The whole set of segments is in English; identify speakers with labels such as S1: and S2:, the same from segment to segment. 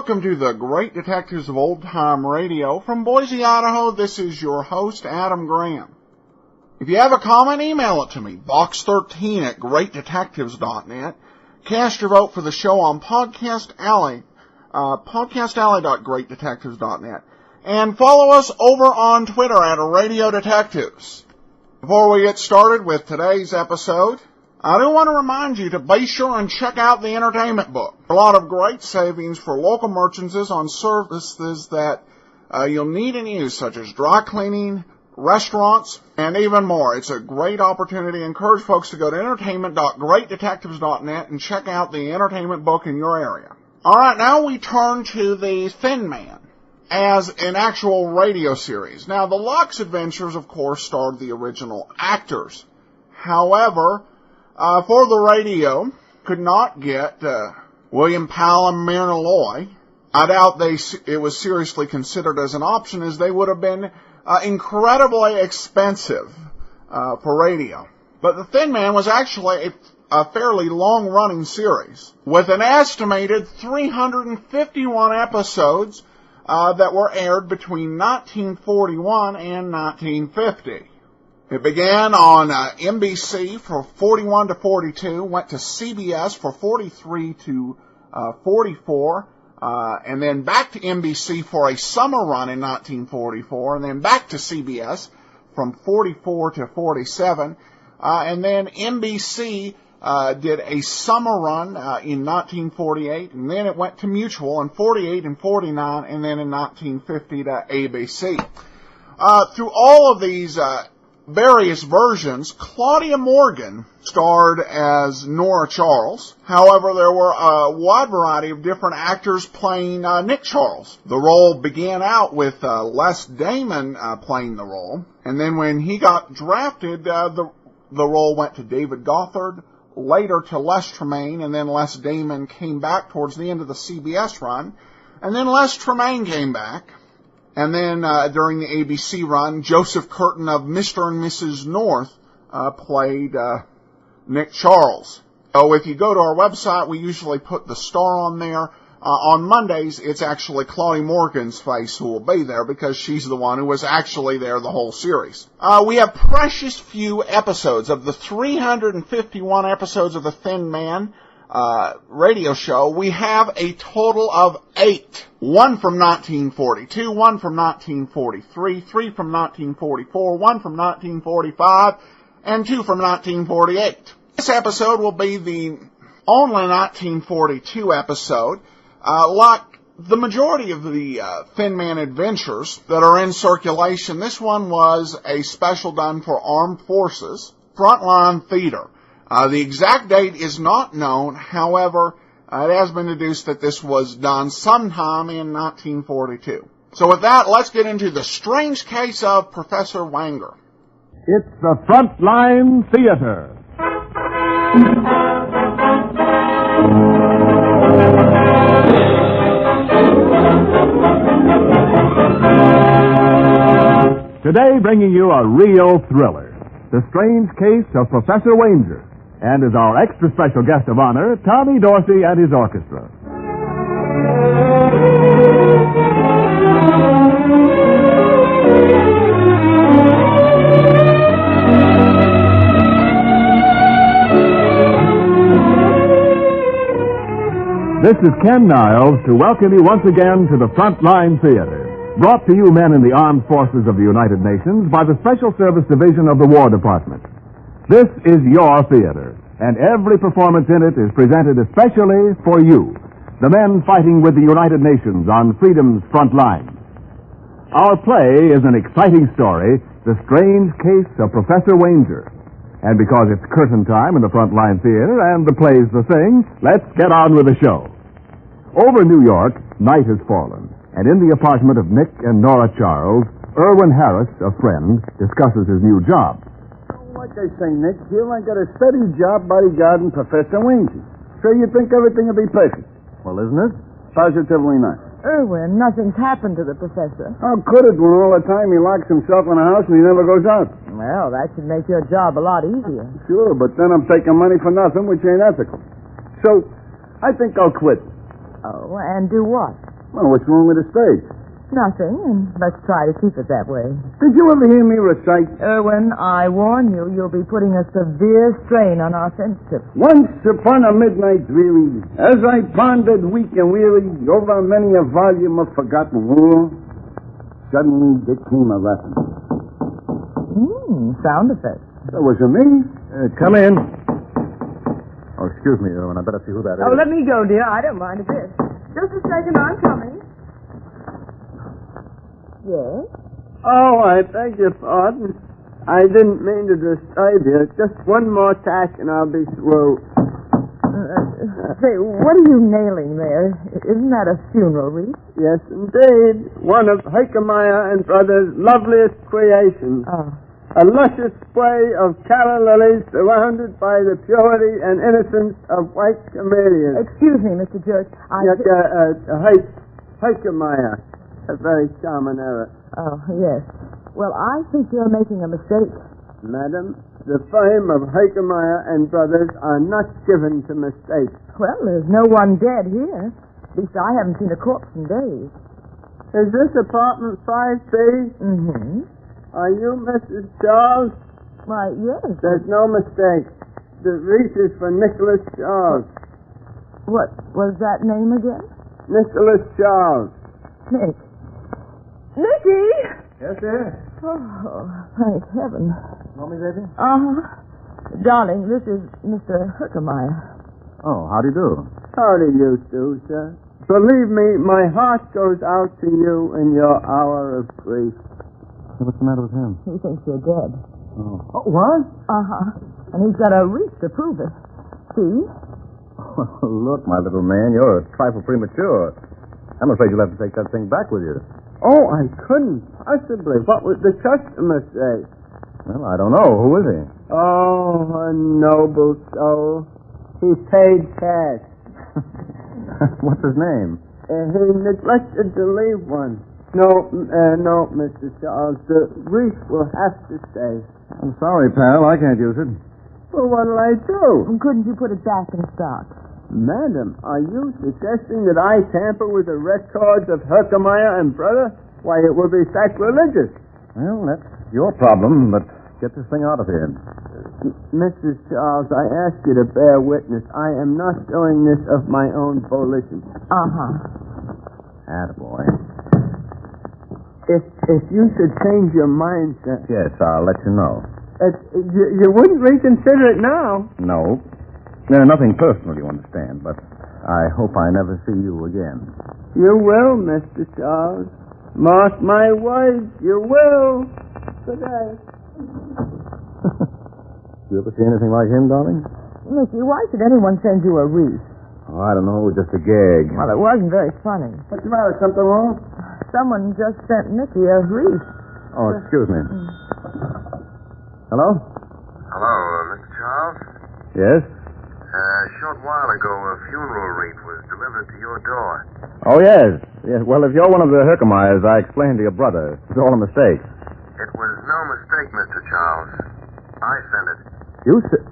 S1: welcome to the Great Detectives of Old Time Radio. From Boise, Idaho, this is your host, Adam Graham. If you have a comment, email it to me, box13@greatdetectives.net. Cast your vote for the show on Podcast Alley, podcastalley.greatdetectives.net. And follow us over on Twitter at Radio Detectives. Before we get started with today's episode, I do want to remind you to be sure and check out the entertainment book. A lot of great savings for local merchants on services that you'll need and use, such as dry cleaning, restaurants, and even more. It's a great opportunity. I encourage folks to go to entertainment.greatdetectives.net and check out the entertainment book in your area. All right, now we turn to the Thin Man as an actual radio series. Now, the Locke's Adventures, of course, starred the original actors. However, for the radio, could not get William Powell and Myrna Loy. I doubt it was seriously considered as an option, as they would have been incredibly expensive for radio. But The Thin Man was actually a fairly long-running series, with an estimated 351 episodes that were aired between 1941 and 1950. It began on NBC for 41 to 42, went to CBS for 43 to 44, and then back to NBC for a summer run in 1944, and then back to CBS from 44 to 47, and then NBC did a summer run in 1948, and then it went to Mutual in 48 and 49, and then in 1950 to ABC. Through all of these various versions, Claudia Morgan starred as Nora Charles. However, there were a wide variety of different actors playing Nick Charles. The role began out with Les Damon playing the role, and then when he got drafted, the role went to David Gothard, later to Les Tremayne, and then Les Damon came back towards the end of the CBS run, and then Les Tremayne came back. And then during the ABC run, Joseph Curtin of Mr. and Mrs. North played Nick Charles. So if you go to our website, we usually put the star on there. On Mondays, it's actually Claudia Morgan's face who will be there, because she's the one who was actually there the whole series. We have precious few episodes. Of the 351 episodes of The Thin Man radio show, we have a total of 8. 1 from 1942, 1 from 1943, 3 from 1944, 1 from 1945, and 2 from 1948. This episode will be the only 1942 episode. Like the majority of the Thin Man adventures that are in circulation, this one was a special done for Armed Forces Frontline Theater. The exact date is not known. However, it has been deduced that this was done sometime in 1942. So with that, let's get into the strange case of Professor Wainger.
S2: It's the Frontline Theater. Today, bringing you a real thriller, The Strange Case of Professor Wainger. And as our extra special guest of honor, Tommy Dorsey and his orchestra. This is Ken Niles to welcome you once again to the Frontline Theater, brought to you men in the Armed Forces of the United Nations by the Special Service Division of the War Department. This is your theater, and every performance in it is presented especially for you, the men fighting with the United Nations on freedom's front line. Our play is an exciting story, The Strange Case of Professor Wainger. And because it's curtain time in the Frontline Theater and the play's the thing, let's get on with the show. Over New York, night has fallen, and in the apartment of Nick and Nora Charles, Irwin Harris, a friend, discusses his new job.
S3: Like I say, Nick, here I got a steady job bodyguarding Professor Wainger. So you think everything will be perfect. Well, isn't it? Positively not.
S4: Irwin, nothing's happened to the professor.
S3: How could it when all the time he locks himself in a house and he never goes out?
S4: Well, that should make your job a lot easier.
S3: Sure, but then I'm taking money for nothing, which ain't ethical. So, I think I'll quit.
S4: Oh, and do what?
S3: Well, what's wrong with the stage?
S4: Nothing, and let's try to keep it that way.
S3: Did you ever hear me recite?
S4: Irwin, I warn you, you'll be putting a severe strain on our friendship.
S3: Once upon a midnight dreary, as I pondered weak and weary over many a volume of forgotten lore, suddenly there came a rapping.
S4: Sound effects.
S3: That was me.
S2: Come in. Oh, excuse me, Irwin. I better see who that is.
S4: Oh, let me go, dear. I don't mind a bit. Just a second, I'm coming. Yes?
S5: Oh, I beg your pardon. I didn't mean to disturb you. Just one more tack and I'll be through.
S4: Say, what are you nailing there? Isn't that a funeral wreath?
S5: Yes, indeed. One of Heikemeyer and Brothers' loveliest creations.
S4: Oh.
S5: A luscious spray of calla lilies surrounded by the purity and innocence of white camellias.
S4: Excuse me, Mr. Judge.
S5: Heikemeyer. A very common error.
S4: Oh, yes. Well, I think you're making a mistake.
S5: Madam, the firm of Heikemeyer and Brothers are not given to mistakes.
S4: Well, there's no one dead here. At least I haven't seen a corpse in days.
S5: Is this apartment 5B?
S4: Mm-hmm.
S5: Are you Mrs. Charles?
S4: Why, yes.
S5: There's no mistake. The wreath is for Nicholas Charles.
S4: What was that name again?
S5: Nicholas Charles.
S4: Nick. Nicky!
S3: Yes, sir?
S4: Oh, thank heaven.
S3: Want me, baby?
S4: Uh-huh. Darling, this is Mr. Herkemeyer.
S2: Oh, how do you do?
S5: How do you do, sir? Believe me, my heart goes out to you in your hour of grief.
S2: Hey, what's the matter with him?
S4: He thinks you're dead.
S2: Oh, what?
S4: Uh-huh. And he's got a wreath to prove it. See?
S2: Oh, look, my little man, you're a trifle premature. I'm afraid you'll have to take that thing back with you.
S5: Oh, I couldn't possibly. What would the customer say?
S2: Well, I don't know. Who is he?
S5: Oh, a noble soul. He paid cash.
S2: What's his name?
S5: He neglected to leave one. No, Mr. Charles. The wreath will have to stay.
S2: I'm sorry, pal. I can't use it.
S5: Well, what'll I do?
S4: Couldn't you put it back in stock?
S5: Madam, are you suggesting that I tamper with the records of Herkemeyer and Brother? Why, it would be sacrilegious.
S2: Well, that's your problem, but get this thing out of here.
S5: Mrs. Charles, I ask you to bear witness. I am not doing this of my own volition.
S4: Uh-huh.
S2: Attaboy.
S5: If you should change your mind, sir.
S2: Yes, I'll let you know.
S5: You wouldn't reconsider it now.
S2: No. Nothing personal, you understand, but I hope I never see you again.
S5: You will, Mr. Charles. Mark my words, you will. Good night.
S2: You ever see anything like him, darling?
S4: Nicky, why should anyone send you a wreath?
S2: Oh, I don't know, just a gag.
S4: Well, it wasn't very funny.
S3: What's the matter? Something wrong?
S4: Someone just sent Nicky a wreath.
S2: Oh, excuse me. Hello?
S6: Hello, Mr. Charles?
S2: Yes?
S6: A short while ago, a funeral wreath was delivered to your door.
S2: Oh, yes. Well, if you're one of the Herkemeyers, I explained to your brother. It's all a mistake.
S6: It was no mistake, Mr. Charles. I sent it.
S2: You said...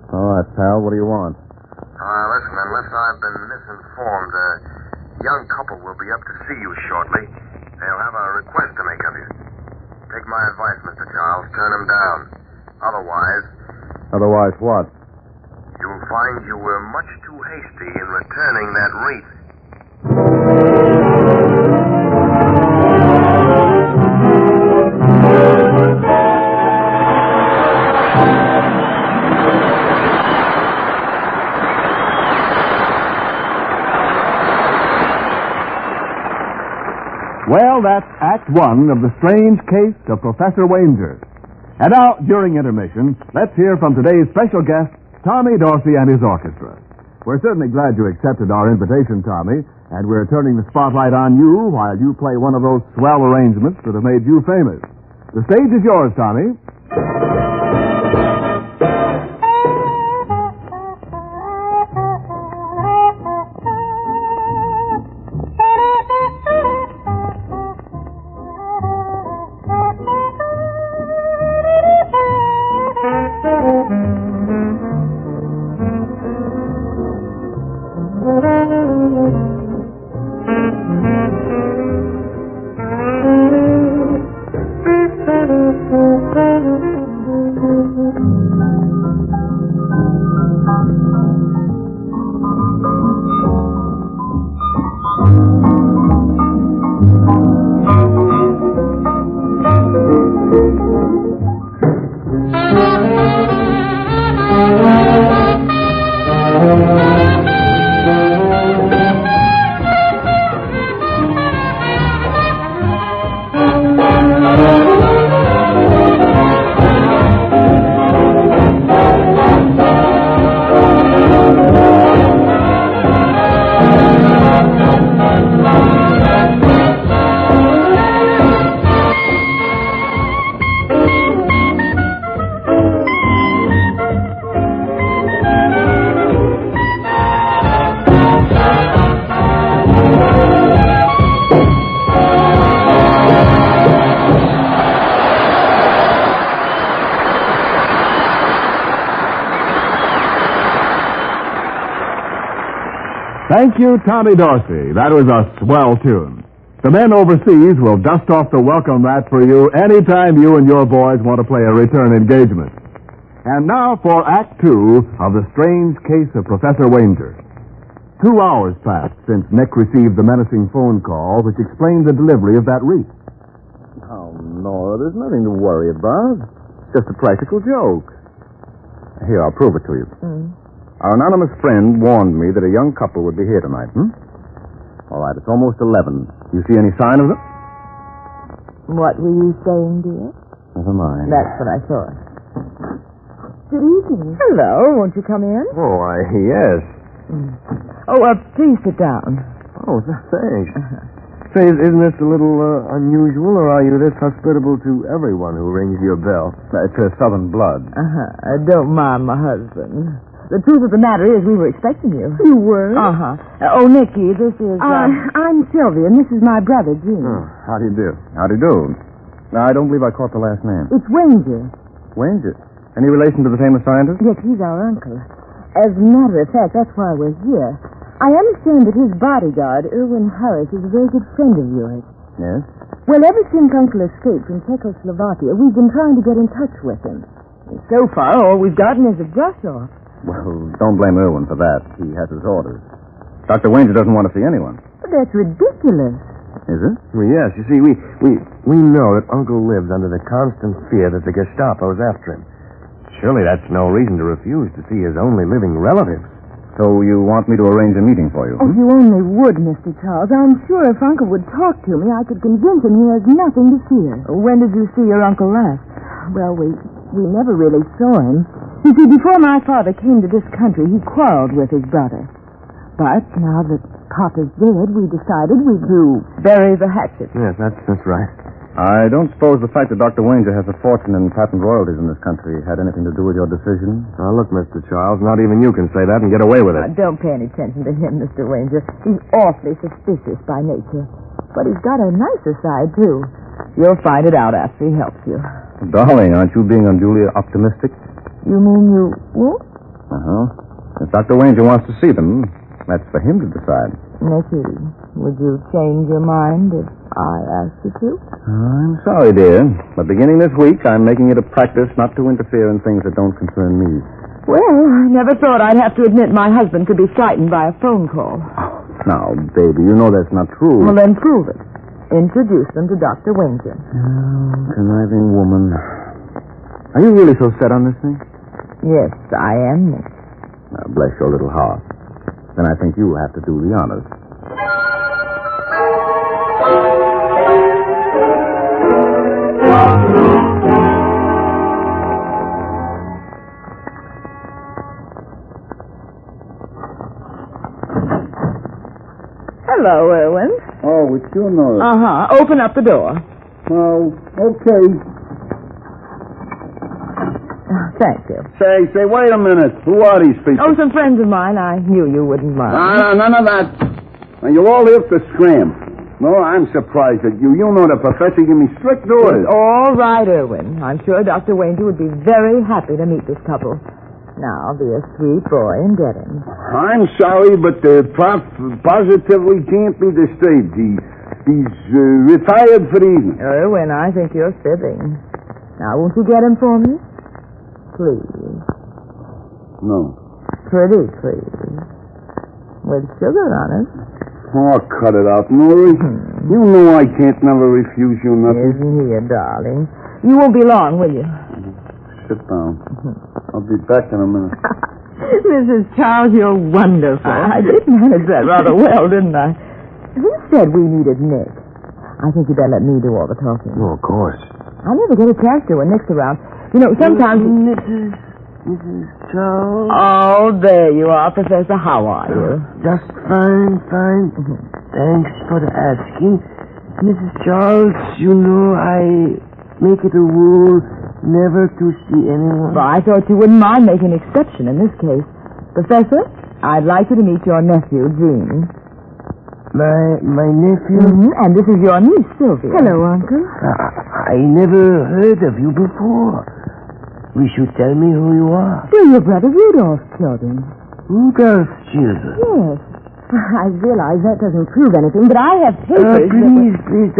S2: All right, pal, what do you want?
S6: Listen, unless I've been misinformed, a young couple will be up to see you shortly. They'll have a request to make of you. Take my advice, Mr. Charles. Turn them down.
S2: Otherwise what?
S6: You'll find you were much too hasty in returning that wreath.
S2: Well, that's Act One of the strange case of Professor Wainger. And now, during intermission, let's hear from today's special guest, Tommy Dorsey and his orchestra. We're certainly glad you accepted our invitation, Tommy, and we're turning the spotlight on you while you play one of those swell arrangements that have made you famous. The stage is yours, Tommy. Thank you, Tommy Dorsey. That was a swell tune. The men overseas will dust off the welcome mat for you anytime you and your boys want to play a return engagement. And now for Act 2 of The Strange Case of Professor Wainger. 2 hours passed since Nick received the menacing phone call which explained the delivery of that wreath.
S3: Oh, Nora, there's nothing to worry about. It's just a practical joke. Here, I'll prove it to you. Our anonymous friend warned me that a young couple would be here tonight, All right, it's almost 11. You see any sign of them?
S4: What were you saying, dear?
S3: Never mind.
S4: That's what I thought. Good evening. Hello, won't you come in?
S3: Oh, yes.
S4: Oh, please sit down.
S3: Oh, thanks. Say, isn't this a little unusual, or are you this hospitable to everyone who rings your bell? It's Southern blood.
S4: Don't mind my husband. The truth of the matter is we were expecting you. You were? Oh, Nicky, this is... I'm Sylvia, and this is my brother, Gene.
S3: Oh, how do you do? How do you do? Now, I don't believe I caught the last name.
S4: It's Wainger.
S3: Wainger? Any relation to the famous scientist?
S4: Yes, he's our uncle. As a matter of fact, that's why we're here. I understand that his bodyguard, Irwin Harris, is a very good friend of yours.
S3: Yes?
S4: Well, ever since Uncle escaped from Czechoslovakia, we've been trying to get in touch with him. And so far, all we've gotten is a brush-off.
S3: Well, don't blame Irwin for that. He has his orders. Dr. Wainger doesn't want to see anyone.
S4: But that's ridiculous.
S3: Is it?
S7: Well, yes. You see, we know that Uncle lives under the constant fear that the Gestapo's after him. Surely that's no reason to refuse to see his only living relatives.
S3: So you want me to arrange a meeting for you?
S4: Oh, if you only would, Mr. Charles. I'm sure if Uncle would talk to me, I could convince him he has nothing to fear. When did you see your uncle last? Well, we never really saw him. You see, before my father came to this country, he quarreled with his brother. But now that Papa's dead, we decided we'd bury the hatchet.
S7: Yes, that's right.
S3: I don't suppose the fact that Dr. Wainger has a fortune in patent royalties in this country had anything to do with your decision?
S7: Now, look, Mr. Charles, not even you can say that and get away with it.
S4: Don't pay any attention to him, Mr. Wainger. He's awfully suspicious by nature. But he's got a nicer side, too. You'll find it out after he helps you.
S3: Darling, aren't you being unduly optimistic?
S4: You mean you won't?
S3: If Dr. Wainger wants to see them, that's for him to decide.
S4: Nicky, would you change your mind if I asked you to?
S3: I'm sorry, dear. But beginning this week, I'm making it a practice not to interfere in things that don't concern me.
S4: Well, I never thought I'd have to admit my husband could be frightened by a phone call.
S3: Now, baby, you know that's not true.
S4: Well, then prove it. Introduce them to Dr. Wainger.
S3: Conniving woman. Are you really so set on this thing?
S4: Yes, I am, Nick.
S3: Now, bless your little heart. Then I think you'll have to do the honors.
S4: Hello, Irwin.
S3: Oh, it's you, Nora.
S4: Open up the door.
S3: Oh, okay.
S4: Thank you.
S3: Say, wait a minute. Who are these people?
S4: Oh, some friends of mine. I knew you wouldn't mind.
S3: None of that. Now, you all here to scram. No, I'm surprised at you. You know the professor gave me strict orders.
S4: All right, Irwin. I'm sure Dr. Wainger would be very happy to meet this couple. Now, be a sweet boy and get him.
S3: I'm sorry, but the prof positively can't be disturbed. He's retired for the evening.
S4: Irwin, I think you're fibbing. Now, won't you get him for me? Please.
S3: No.
S4: Pretty please. With sugar on it.
S3: Oh, cut it out, Nori. You know I can't never refuse you nothing.
S4: Isn't he a darling? You won't be long, will you?
S3: Sit down. I'll be back in a minute.
S4: Mrs. Charles, you're wonderful. I did manage that rather well, didn't I? Who said we needed Nick? I think you better let me do all the talking.
S7: Oh, of course.
S4: I never get a chance to when Nick's around. You know, sometimes...
S5: Mrs. Charles?
S4: Oh, there you are, Professor. How are you?
S5: Just fine. Thanks for the asking. Mrs. Charles, you know I make it a rule never to see anyone.
S4: Well, I thought you wouldn't mind making an exception in this case. Professor, I'd like you to meet your nephew, Gene.
S5: My nephew?
S4: And this is your niece, Sylvia. Hello, Uncle.
S5: I never heard of you before. You should tell me who you are.
S4: They're your brother Rudolph's children.
S5: Rudolph's children?
S4: Yes. I realize that doesn't prove anything, but I have papers.
S5: Please,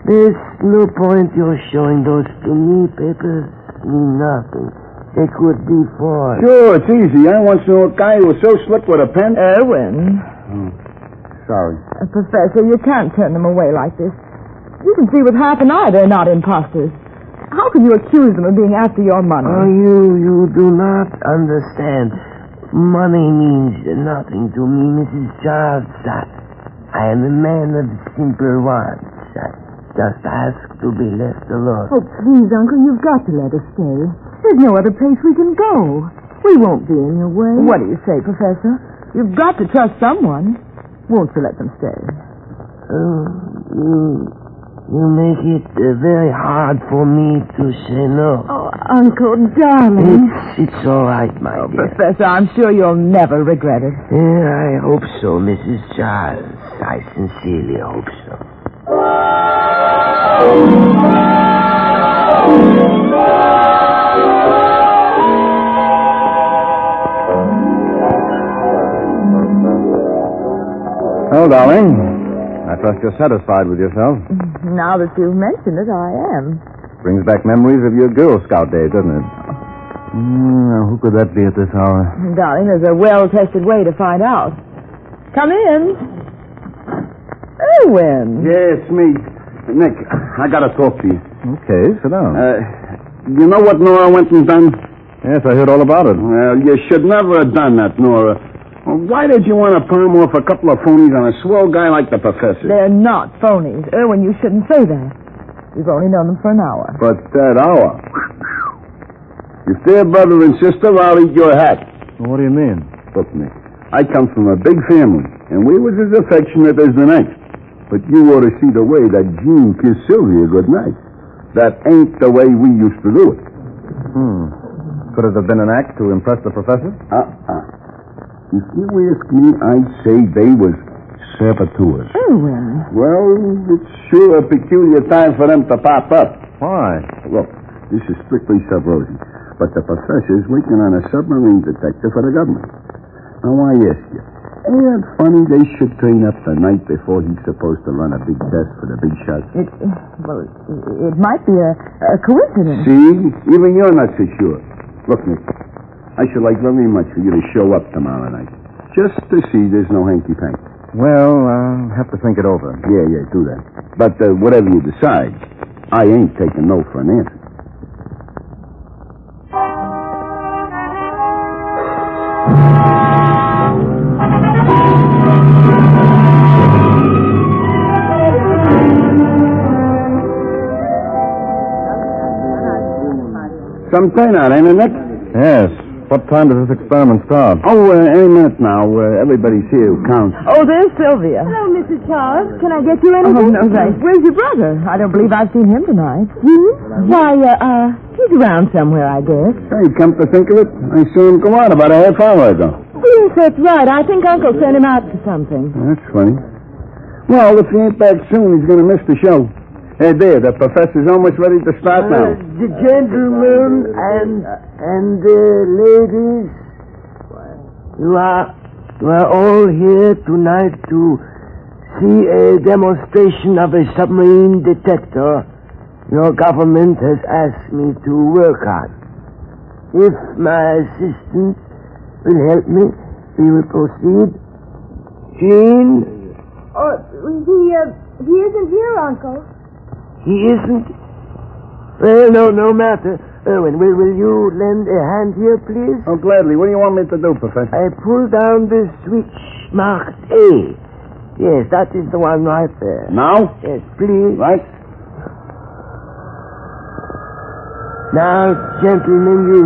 S5: there's no point you're showing those to me. Papers mean nothing. They could be false.
S3: Sure, it's easy. I once knew a guy who was so slick with a pen.
S4: Erwin.
S3: Sorry.
S4: Professor, you can't turn them away like this. You can see with half an eye they're not imposters. How can you accuse them of being after your money?
S5: Oh, you do not understand. Money means nothing to me, Mrs. Charles. I am a man of simple wants. I just ask to be left alone.
S4: Oh, please, Uncle, you've got to let us stay. There's no other place we can go. We won't be in your way. What do you say, Professor? You've got to trust someone. Won't you let them stay?
S5: You make it very hard for me to say no.
S4: Oh, Uncle, darling.
S5: It's all right, my dear.
S4: Professor, I'm sure you'll never regret it.
S5: I hope so, Mrs. Charles. I sincerely hope so.
S3: Well, darling, I trust you're satisfied with yourself.
S4: Now that you've mentioned it, I am.
S3: Brings back memories of your Girl Scout days, doesn't it? Who could that be at this hour?
S4: Darling, there's a well-tested way to find out. Come in. Erwin.
S3: Yes, me. Nick, I gotta talk to you. Okay, sit down.
S8: You know what Nora went and done?
S3: Yes, I heard all about it.
S8: Well, you should never have done that, Nora. Well, why did you want to palm off a couple of phonies on a swell guy like the professor?
S4: They're not phonies. Erwin, you shouldn't say that. We've only known them for an hour.
S8: But that hour. If they're brother and sister, I'll eat your hat.
S3: Well, what do you mean?
S8: Look, Nick, I come from a big family, and we was as affectionate as the next. But you ought to see the way that Jean kissed Sylvia goodnight. That ain't the way we used to do it.
S3: Could it have been an act to impress the professor?
S8: If you ask me, I'd say they was saboteurs.
S4: Erwin.
S8: Well, it's sure a peculiar time for them to pop up.
S3: Why?
S8: Look, this is strictly sub-rosy, but the professor's working on a submarine detector for the government. Now, I ask you, ain't it funny they should train up the night before he's supposed to run a big test for the big shots?
S4: It might be a coincidence.
S8: See? Even you're not so sure. Look, Nick, I should like very much for you to show up tomorrow night, just to see there's no hanky-panky.
S3: Well, I'll have to think it over.
S8: Yeah, do that. But whatever you decide, I ain't taking no for an answer. Some turnout, ain't it, Nick?
S3: Yes. What time does this experiment start?
S8: Oh, any minute now. Everybody's here who counts.
S4: Oh, there's Sylvia.
S9: Hello, Mrs. Charles. Can I get you anything?
S4: Oh, no, thanks. Where's your brother? I don't believe I've seen him tonight. Why, he's around somewhere, I guess.
S8: Hey, come to think of it, I saw him go out about a half hour ago.
S4: Yes, that's right. I think Uncle sent him out for something.
S8: That's funny. Well, if he ain't back soon, he's going to miss the show. Hey, there, the professor's almost ready to start now.
S5: The gentlemen and the ladies, you are all here tonight to see a demonstration of a submarine detector your government has asked me to work on. If my assistant will help me, we will proceed. Jean?
S9: Oh, he isn't here, Uncle.
S5: He isn't? Well, no matter. Erwin, will you lend a hand here, please?
S8: Oh, gladly. What do you want me to do, Professor?
S5: I pull down the switch marked A. Yes, that is the one right there.
S8: Now?
S5: Yes, please.
S8: Right.
S5: Now, gentlemen,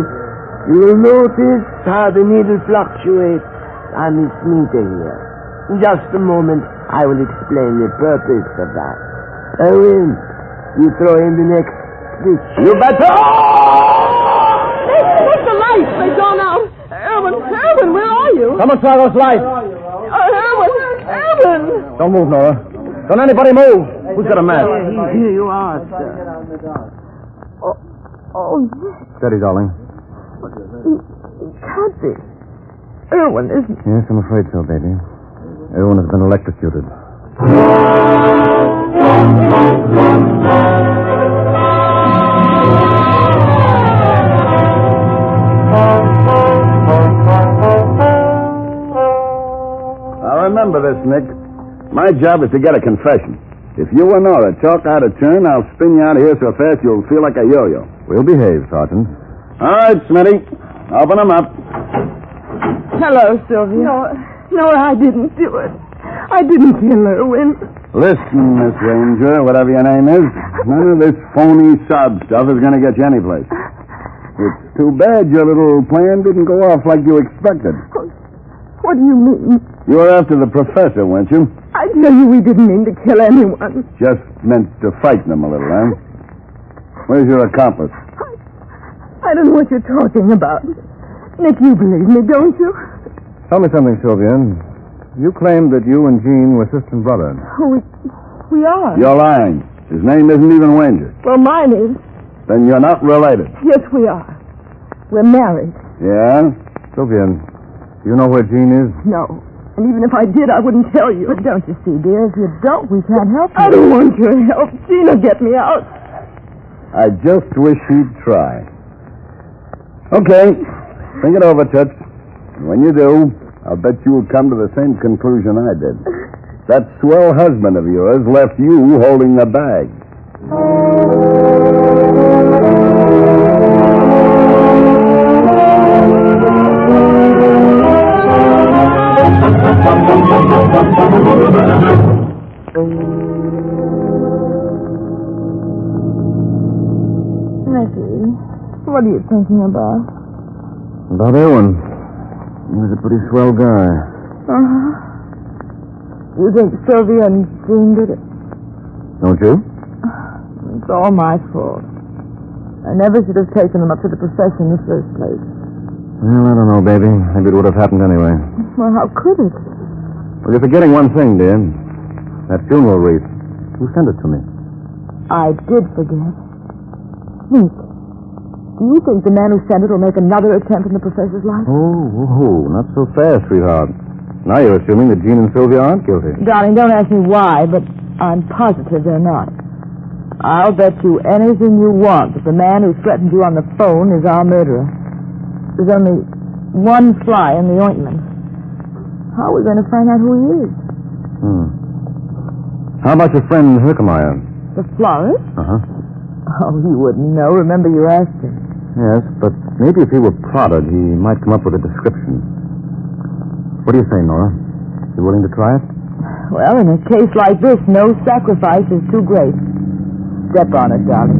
S5: you will notice how the needle fluctuates on this meter here. In just a moment, I will explain the purpose of that. Erwin, you throw in the next switch.
S8: You betcha!
S4: Take the lights. They've gone out. Erwin, where are you?
S3: Someone try those lights.
S4: Erwin!
S3: Don't move, Nora. Don't anybody move. Who's got a match?
S5: Here you are, sir.
S4: Oh,
S3: Steady, darling.
S4: it can't be. Erwin, isn't...
S3: Yes, I'm afraid so, baby. Everyone has been electrocuted.
S8: Now remember this, Nick. My job is to get a confession. If you and Nora talk out of turn, I'll spin you out of here so fast you'll feel like a yo-yo.
S3: We'll behave, Sergeant.
S8: All right, Smitty. Open them up.
S4: Hello, Sylvia. No, I didn't do it. I didn't kill her,
S8: Listen, Miss Wainger, whatever your name is, none of this phony sob stuff is going to get you anyplace. It's too bad your little plan didn't go off like you expected.
S4: What do you mean?
S8: You were after the professor, weren't you?
S4: I tell you we didn't mean to kill anyone.
S8: Just meant to frighten them a little, huh? Where's your accomplice?
S4: I don't know what you're talking about. Nick, you believe me, don't you?
S3: Tell me something, Sylvia. You claimed that you and Jean were sister and brother.
S4: Oh, we are.
S8: You're lying. His name isn't even Wainger.
S4: Well, mine is.
S8: Then you're not related.
S4: Yes, we are. We're married.
S8: Yeah?
S3: Sylvia, do you know where Jean is?
S4: No. And even if I did, I wouldn't tell you. But don't you see, dear, if you don't, we can't help you. I don't want your help. Jean will get me out.
S8: I just wish he'd try. Okay. Think it over, Toots. And when you do, I'll bet you'll come to the same conclusion I did. That swell husband of yours left you holding the bag.
S4: Nicky, what are you thinking about?
S3: About Owen. He was a pretty swell guy.
S4: Uh-huh. You think Sylvia and Jean did it?
S3: Don't you?
S4: It's all my fault. I never should have taken them up to the professor in the first place.
S3: Well, I don't know, baby. Maybe it would have happened anyway.
S4: Well, how could it?
S3: Well, you're forgetting one thing, dear. That funeral wreath. Who sent it to me?
S4: I did forget. Nick, do you think the man who sent it will make another attempt in the professor's life?
S3: Oh, not so fast, sweetheart. Now you're assuming that Jean and Sylvia aren't guilty.
S4: Darling, don't ask me why, but I'm positive they're not. I'll bet you anything you want that the man who threatened you on the phone is our murderer. There's only one fly in the ointment. How are we going to find out who he is?
S3: How about your friend Herkemeyer?
S4: The florist?
S3: Uh-huh.
S4: Oh, he wouldn't know. Remember you asked him.
S3: Yes, but maybe if he were prodded, he might come up with a description. What do you say, Nora? You willing to try it?
S4: Well, in a case like this, no sacrifice is too great. Step on it, darling.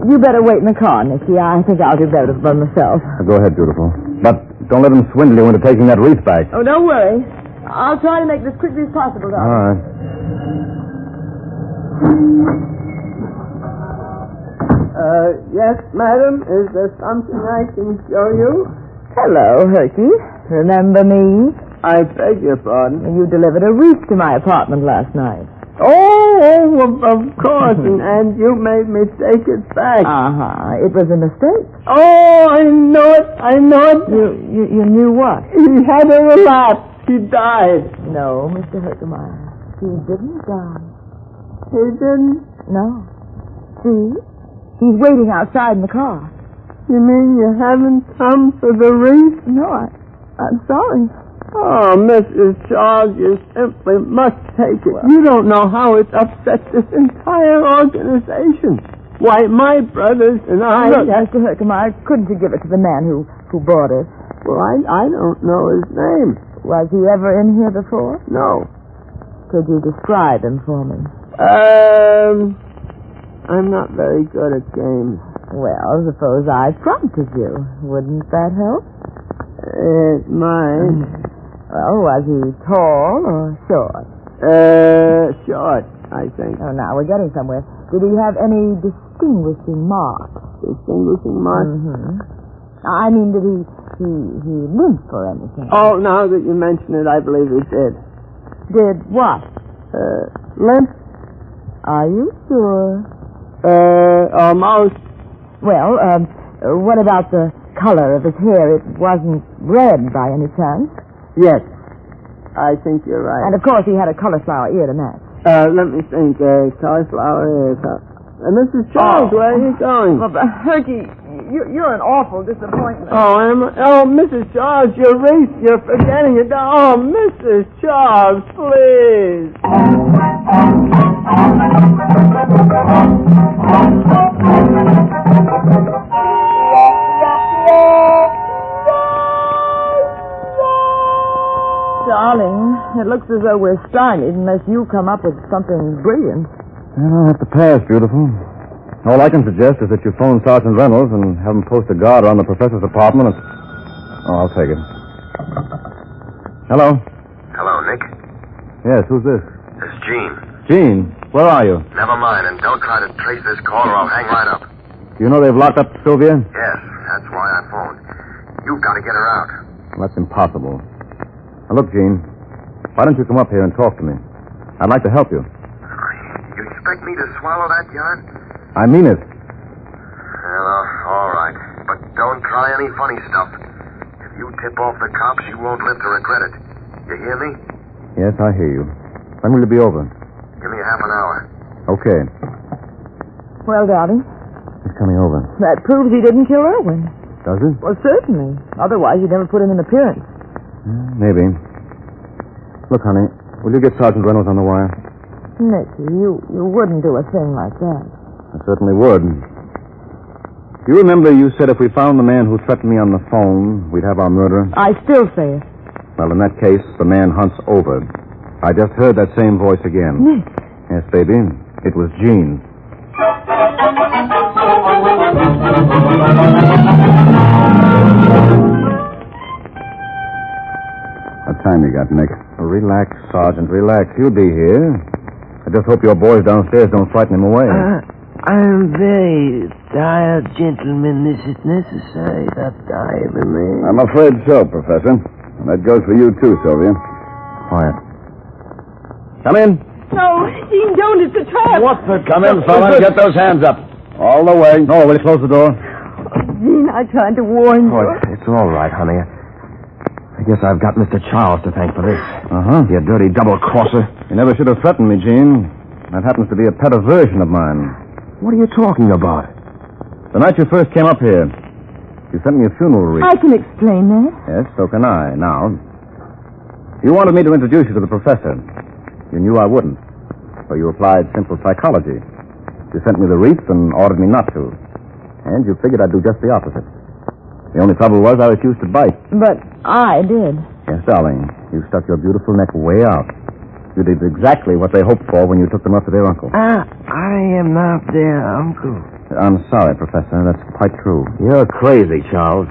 S4: You better wait in the car, Nicky. I think I'll do better by myself.
S3: Go ahead, beautiful. But don't let him swindle you into taking that wreath back.
S4: Oh, don't worry. I'll try to make this quickly as possible, darling.
S3: All right.
S5: Yes, madam. Is there something I can show you?
S4: Hello, Herky. Remember me?
S5: I beg your pardon.
S4: You delivered a wreath to my apartment last night.
S5: Of course, and you made me take it back.
S4: Uh-huh. It was a mistake.
S5: Oh, I know it.
S4: You knew what?
S5: He had a relapse. He died.
S4: No, Mr. Herkemeyer. He didn't die.
S5: He didn't?
S4: No. See? He's waiting outside in the car.
S5: You mean you haven't come for the wreath?
S4: No, I'm sorry.
S5: Oh, Mrs. Charles, you simply must take it. You don't know how it upsets this entire organization. Why, my brothers and I...
S4: Look, Mr. Herkemeyer, couldn't you give it to the man who bought it?
S5: Well, I don't know his name.
S4: Was he ever in here before?
S5: No.
S4: Could you describe him for me?
S5: I'm not very good at games.
S4: Well, suppose I prompted you. Wouldn't that help?
S5: It might.
S4: Well, was he tall or short?
S5: Short, I think.
S4: Oh, now we're getting somewhere. Did he have any distinguishing marks?
S5: Distinguishing marks?
S4: Mm-hmm. I mean, did he limp or anything?
S5: Oh, now that you mention it, I believe he did.
S4: Did what?
S5: Limp?
S4: Are you sure?
S5: Almost.
S4: Well, what about the color of his hair? It wasn't red by any chance.
S5: Yes. I think you're right.
S4: And, of course, he had a cauliflower ear to match.
S5: Let me think. Cauliflower ears. Mrs. Charles, where are you going?
S4: Well, Herky, you're an awful disappointment.
S5: Oh, Mrs. Charles, you're forgetting it. Oh, Mrs. Charles, please.
S4: Darling, it looks as though we're stymied unless you come up with something brilliant.
S3: Well, I'll have to pass, beautiful. All I can suggest is that you phone Sergeant Reynolds and have him post a guard around the professor's apartment. Oh, I'll take it. Hello?
S6: Hello, Nick.
S3: Yes, who's this?
S6: It's Gene.
S3: Gene, where are you?
S6: Never mind, and don't try to trace this call or I'll hang right up.
S3: Do you know they've locked up Sylvia?
S6: Yes, that's why I phoned. You've got to get her out.
S3: Well, that's impossible. Now, look, Gene, why don't you come up here and talk to me? I'd like to help you.
S6: You expect me to swallow that yarn?
S3: I mean it.
S6: Well, all right. But don't try any funny stuff. If you tip off the cops, you won't live to regret it. You hear me?
S3: Yes, I hear you. When will you be over?
S6: Give me half an hour.
S3: Okay.
S4: Well, darling,
S3: He's coming over.
S4: that proves he didn't kill Irwin.
S3: Does it?
S4: Well, certainly. Otherwise, he'd never put in an appearance.
S3: Maybe. Look, honey, will you get Sergeant Reynolds on the wire?
S4: Nicky, you wouldn't do a thing like that.
S3: I certainly would. Do you remember you said if we found the man who threatened me on the phone, we'd have our murderer?
S4: I still say it.
S3: Well, in that case, the man hunts over. I just heard that same voice again.
S4: Nick.
S3: Yes, baby. It was Gene.
S8: What time you got, Nick?
S3: Relax, Sergeant, relax. He'll be here. I just hope your boys downstairs don't frighten him away.
S5: I'm very tired, gentlemen. This is necessary that I remain.
S8: I'm afraid so, Professor. And that goes for you, too, Sylvia.
S3: Quiet. Come in.
S4: No, Gene, don't. It's a trap.
S3: What the...
S8: Come in, fellas. Get those hands up. All the way.
S3: Oh, will you close the door?
S4: Gene, I tried to warn you.
S7: Oh, it's all right, honey. I guess I've got Mr. Charles to thank for this.
S3: Uh-huh.
S7: You dirty double-crosser.
S3: You never should have threatened me, Gene. That happens to be a pet aversion of mine.
S7: What are you talking about?
S3: The night you first came up here, you sent me a funeral wreath.
S4: I can explain that.
S3: Yes, so can I. Now, you wanted me to introduce you to the professor. You knew I wouldn't. So you applied simple psychology. You sent me the wreath and ordered me not to. And you figured I'd do just the opposite. The only trouble was I refused to bite.
S4: But I did.
S3: Yes, darling. You stuck your beautiful neck way out. You did exactly what they hoped for when you took them up to their uncle.
S5: I am not their uncle.
S3: I'm sorry, Professor. That's quite true.
S7: You're crazy, Charles.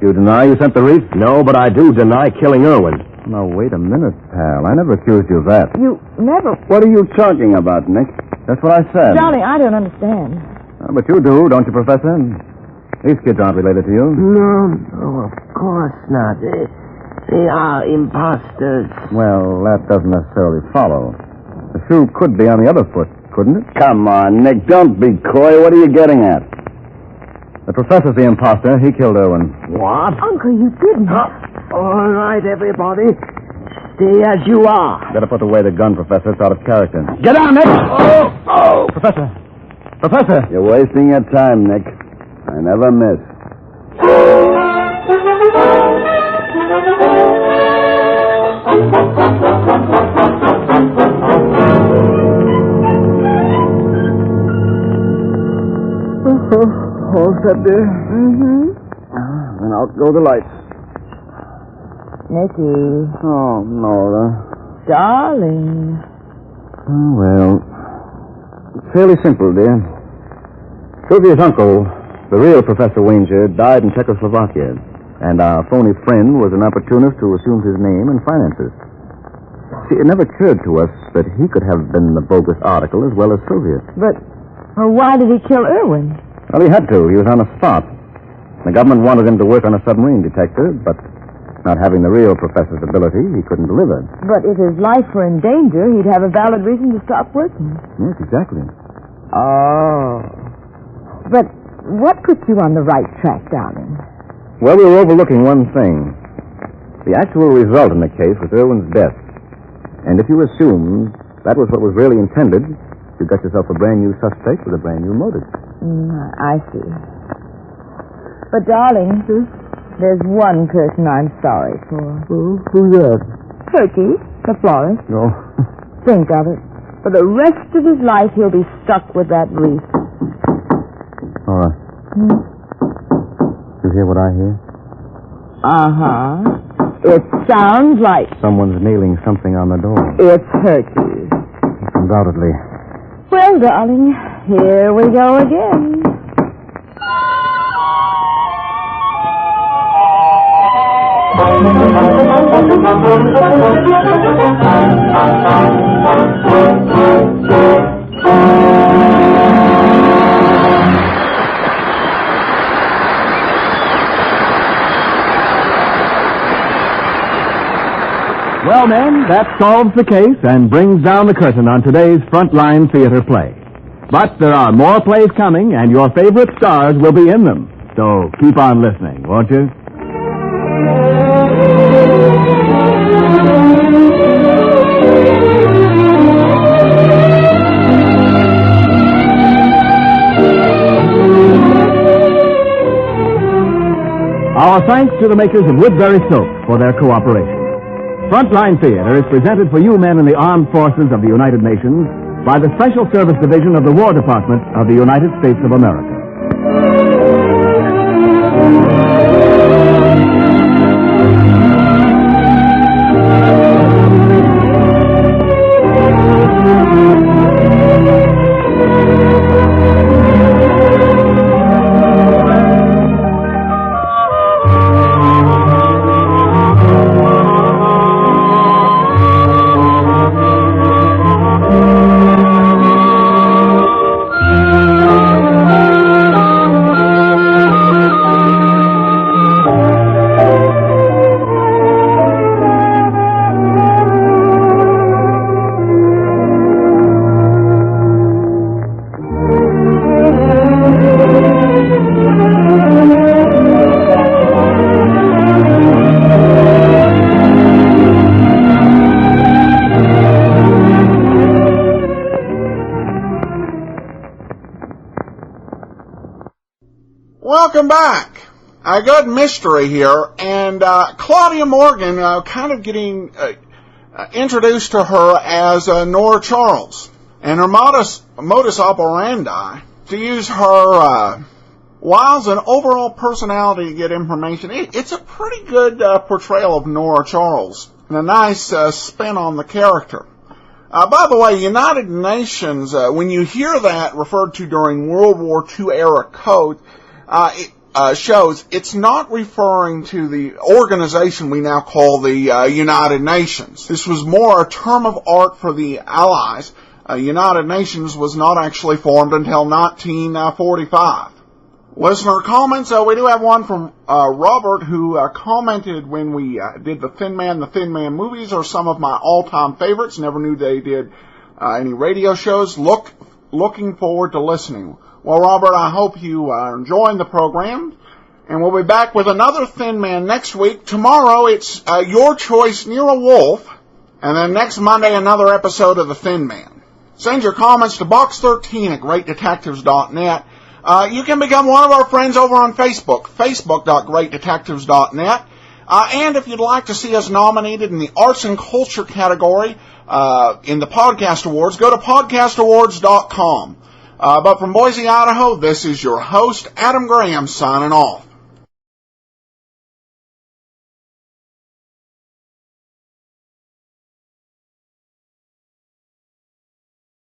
S3: You deny you sent the wreath?
S7: No, but I do deny killing Irwin.
S3: Now, wait a minute, pal. I never accused you of that.
S4: You never...
S8: What are you talking about, Nick?
S3: That's what I said.
S4: Darling, I don't understand.
S3: But you do, don't you, Professor? These kids aren't related to you.
S5: No, of course not. They are imposters.
S3: Well, that doesn't necessarily follow. The shoe could be on the other foot, couldn't it?
S8: Come on, Nick. Don't be coy. What are you getting at?
S3: The professor's the imposter. He killed Irwin.
S5: What?
S4: Uncle, you didn't.
S5: All right, everybody. Stay as you are.
S3: Better put away the gun, Professor. It's out of character.
S7: Get down, Nick!
S5: Oh!
S3: Professor! Professor!
S8: You're wasting your time, Nick. I never miss.
S3: All set there?
S4: Mm-hmm.
S3: Then out go the lights.
S4: Nicky.
S3: Oh, Nora.
S4: Darling.
S3: Oh, well, it's fairly simple, dear. Sylvia's uncle, the real Professor Wainger, died in Czechoslovakia, and our phony friend was an opportunist who assumed his name and finances. See, it never occurred to us that he could have been the bogus article as well as Sylvia.
S4: But why did he kill Irwin?
S3: Well, he had to. He was on the spot. The government wanted him to work on a submarine detector, but Not having the real professor's ability, he couldn't deliver.
S4: But if his life were in danger, he'd have a valid reason to stop working.
S3: Yes, exactly.
S4: Oh. But what puts you on the right track, darling?
S3: Well, we were overlooking one thing. The actual result in the case was Irwin's death. And if you assume that was what was really intended, you got yourself a brand new suspect with a brand new motive.
S4: I see. But, darling, there's one person I'm sorry for.
S5: Who's that?
S4: Turkey, the florist.
S3: No.
S4: Think of it. For the rest of his life, he'll be stuck with that wreath.
S3: All right. You hear what I hear?
S4: Uh-huh. It sounds like...
S3: Someone's nailing something on the door.
S4: It's Turkey.
S3: Undoubtedly.
S4: Well, darling, here we go again.
S2: Well, men, that solves the case and brings down the curtain on today's Frontline Theater play. But there are more plays coming, and your favorite stars will be in them. So keep on listening, won't you? Our thanks to the makers of Woodbury Soap for their cooperation. Frontline Theater is presented for you men in the armed forces of the United Nations by the Special Service Division of the War Department of the United States of America.
S1: Welcome back. A good mystery here, and Claudia Morgan kind of getting introduced to her as Nora Charles, and her modus operandi to use her wiles and overall personality to get information. It's a pretty good portrayal of Nora Charles, and a nice spin on the character. By the way, United Nations, when you hear that referred to during World War II era code, it shows it's not referring to the organization we now call the United Nations. This was more a term of art for the Allies. United Nations was not actually formed until 1945. Listener comments, we do have one from Robert, who commented when we did the Thin Man movies are some of my all-time favorites. Never knew they did any radio shows. Looking forward to listening. Well, Robert, I hope you are enjoying the program, and we'll be back with another Thin Man next week. Tomorrow, it's Your Choice, Near a Wolf, and then next Monday, another episode of The Thin Man. Send your comments to box13@greatdetectives.net. You can become one of our friends over on Facebook, facebook.greatdetectives.net. And if you'd like to see us nominated in the Arts and Culture category in the Podcast Awards, go to podcastawards.com. But from Boise, Idaho, this is your host, Adam Graham, signing off.